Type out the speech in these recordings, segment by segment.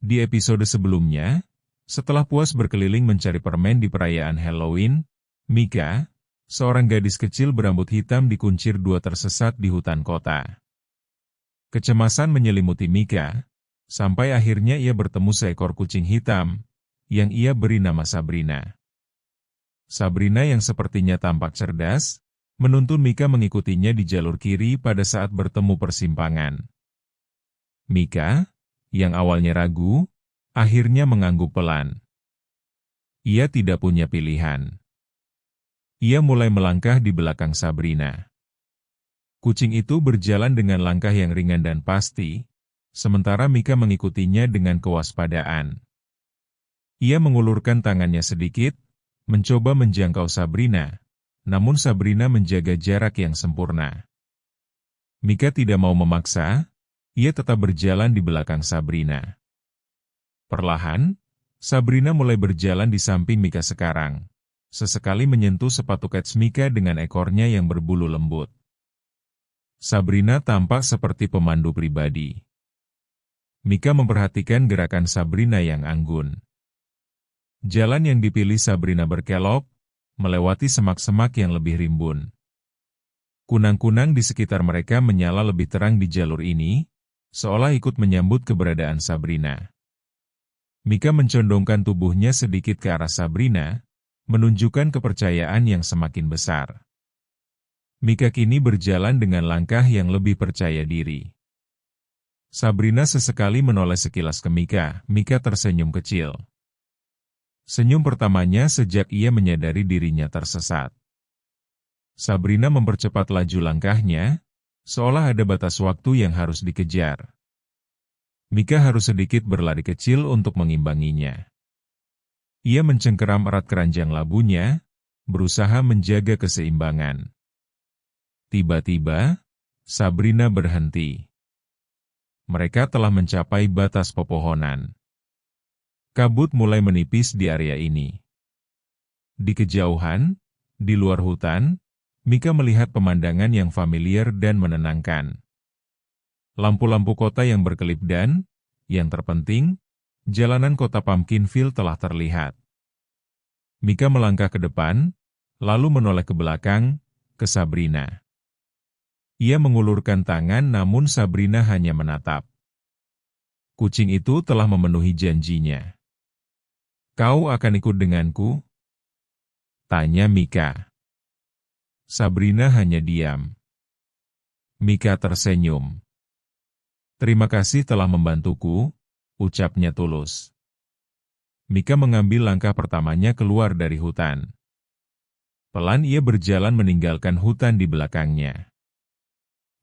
Di episode sebelumnya, setelah puas berkeliling mencari permen di perayaan Halloween, Mika, seorang gadis kecil berambut hitam dikuncir dua tersesat di hutan kota. Kecemasan menyelimuti Mika, sampai akhirnya ia bertemu seekor kucing hitam, yang ia beri nama Sabrina. Sabrina yang sepertinya tampak cerdas, menuntun Mika mengikutinya di jalur kiri pada saat bertemu persimpangan. Mika, yang awalnya ragu, akhirnya mengangguk pelan. Ia tidak punya pilihan. Ia mulai melangkah di belakang Sabrina. Kucing itu berjalan dengan langkah yang ringan dan pasti, sementara Mika mengikutinya dengan kewaspadaan. Ia mengulurkan tangannya sedikit, mencoba menjangkau Sabrina, namun Sabrina menjaga jarak yang sempurna. Mika tidak mau memaksa, ia tetap berjalan di belakang Sabrina. Perlahan, Sabrina mulai berjalan di samping Mika sekarang, sesekali menyentuh sepatu kets Mika dengan ekornya yang berbulu lembut. Sabrina tampak seperti pemandu pribadi. Mika memperhatikan gerakan Sabrina yang anggun. Jalan yang dipilih Sabrina berkelok, melewati semak-semak yang lebih rimbun. Kunang-kunang di sekitar mereka menyala lebih terang di jalur ini, seolah ikut menyambut keberadaan Sabrina. Mika mencondongkan tubuhnya sedikit ke arah Sabrina, menunjukkan kepercayaan yang semakin besar. Mika kini berjalan dengan langkah yang lebih percaya diri. Sabrina sesekali menoleh sekilas ke Mika. Mika tersenyum kecil. Senyum pertamanya sejak ia menyadari dirinya tersesat. Sabrina mempercepat laju langkahnya, seolah ada batas waktu yang harus dikejar. Mika harus sedikit berlari kecil untuk mengimbanginya. Ia mencengkeram erat keranjang labunya, berusaha menjaga keseimbangan. Tiba-tiba, Sabrina berhenti. Mereka telah mencapai batas pepohonan. Kabut mulai menipis di area ini. Di kejauhan, di luar hutan, Mika melihat pemandangan yang familiar dan menenangkan. Lampu-lampu kota yang berkelip dan, yang terpenting, jalanan kota Pumpkinville telah terlihat. Mika melangkah ke depan, lalu menoleh ke belakang, ke Sabrina. Ia mengulurkan tangan namun Sabrina hanya menatap. Kucing itu telah memenuhi janjinya. "Kau akan ikut denganku?" tanya Mika. Sabrina hanya diam. Mika tersenyum. "Terima kasih telah membantuku," ucapnya tulus. Mika mengambil langkah pertamanya keluar dari hutan. Pelan ia berjalan meninggalkan hutan di belakangnya.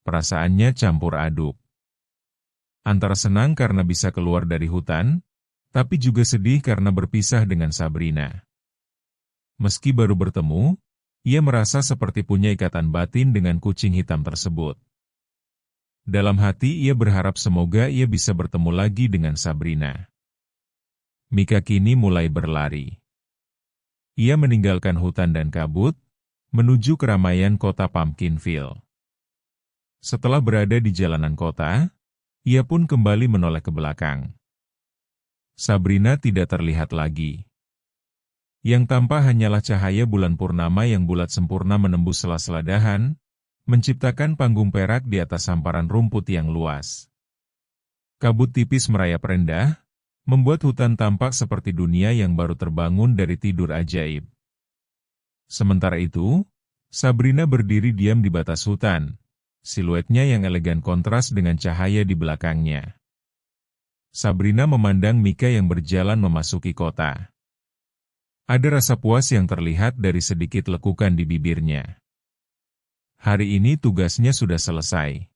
Perasaannya campur aduk. Antara senang karena bisa keluar dari hutan, tapi juga sedih karena berpisah dengan Sabrina. Meski baru bertemu, ia merasa seperti punya ikatan batin dengan kucing hitam tersebut. Dalam hati ia berharap semoga ia bisa bertemu lagi dengan Sabrina. Mika kini mulai berlari. Ia meninggalkan hutan dan kabut, menuju keramaian kota Pumpkinville. Setelah berada di jalanan kota, ia pun kembali menoleh ke belakang. Sabrina tidak terlihat lagi. Yang tampak hanyalah cahaya bulan purnama yang bulat sempurna menembus sela-sela dahan, menciptakan panggung perak di atas hamparan rumput yang luas. Kabut tipis merayap rendah, membuat hutan tampak seperti dunia yang baru terbangun dari tidur ajaib. Sementara itu, Sabrina berdiri diam di batas hutan, siluetnya yang elegan kontras dengan cahaya di belakangnya. Sabrina memandang Mika yang berjalan memasuki kota. Ada rasa puas yang terlihat dari sedikit lekukan di bibirnya. Hari ini tugasnya sudah selesai.